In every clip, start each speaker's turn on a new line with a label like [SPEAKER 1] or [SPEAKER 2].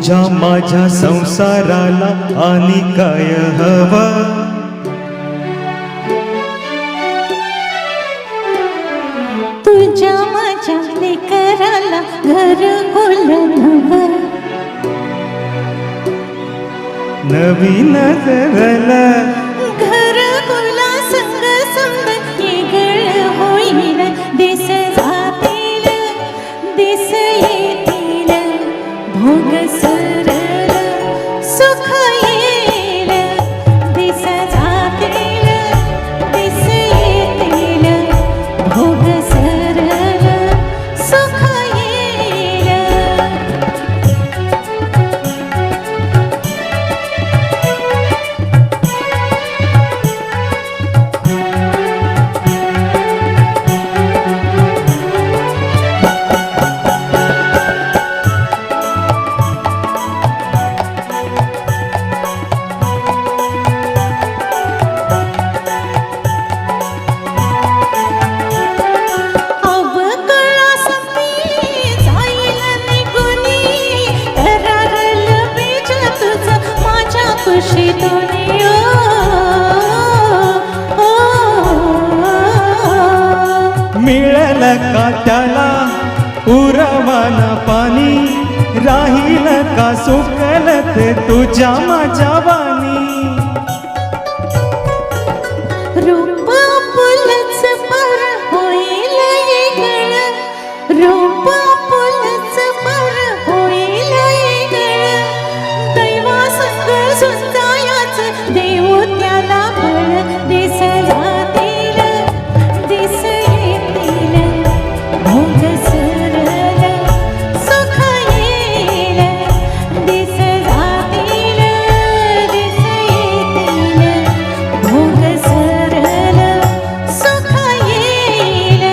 [SPEAKER 1] तुझ्या माझ्या संसाराला आणि काय हवं?
[SPEAKER 2] तुझ्या माझ्या लेकराला घरकुल नवं,
[SPEAKER 1] नवीन घरला
[SPEAKER 2] घरकुला संग संग वेगळं होईल. दिस जातील दिस येतील, भोग सरळ सुख येईल. दिस जातील दिस येतील, भोग सरळ सुख येईल.
[SPEAKER 1] मिळेल का त्याला उरवाना पाणी? राहील का सुकल ते तुझ्या माझ्या वाणी?
[SPEAKER 2] रूप आपुलच पर होईल वेगळं, रूप आपुलच पर होईल वेगळं. दैवा संग सुंजायाच देऊ त्याला फळ. दिस जातील दिस येतील, भोग सरळ सुख येईल. दिस जातील दिस येतील, भोग सरळ सुख येईल.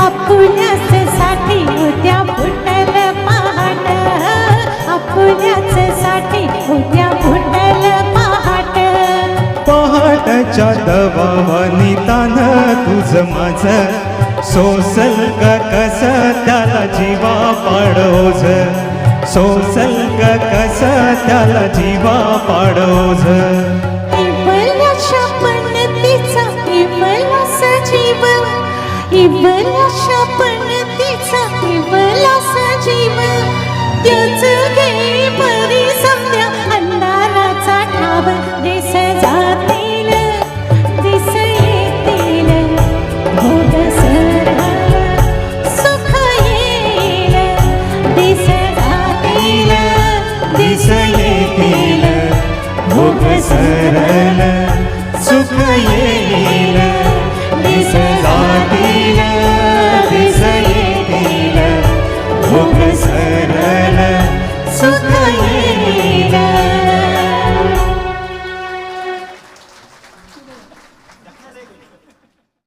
[SPEAKER 2] आपुल्यासाठी उद्या फुटल पहाट, आपुल्यासाठी उद्या फुटल पहाट.
[SPEAKER 1] पहाटच्या दबावानी तान तुझ माझं सोसल का कस त्याला जीवा पाडोज? सोसल का कस त्याला जीवा पाडोज?
[SPEAKER 2] इवल्याशा पणतीचा इवलास जीव, इवल्याशा पणतीचा इवलास जीव. त्याच घे परी समद्या अंधाराचा ठाव. दिस जातील दिस येतील, भोग सरळ सुख येईल. दिस जातील
[SPEAKER 1] दिस येतील, भोग सरळ सुख येईल. दिस जातील दिस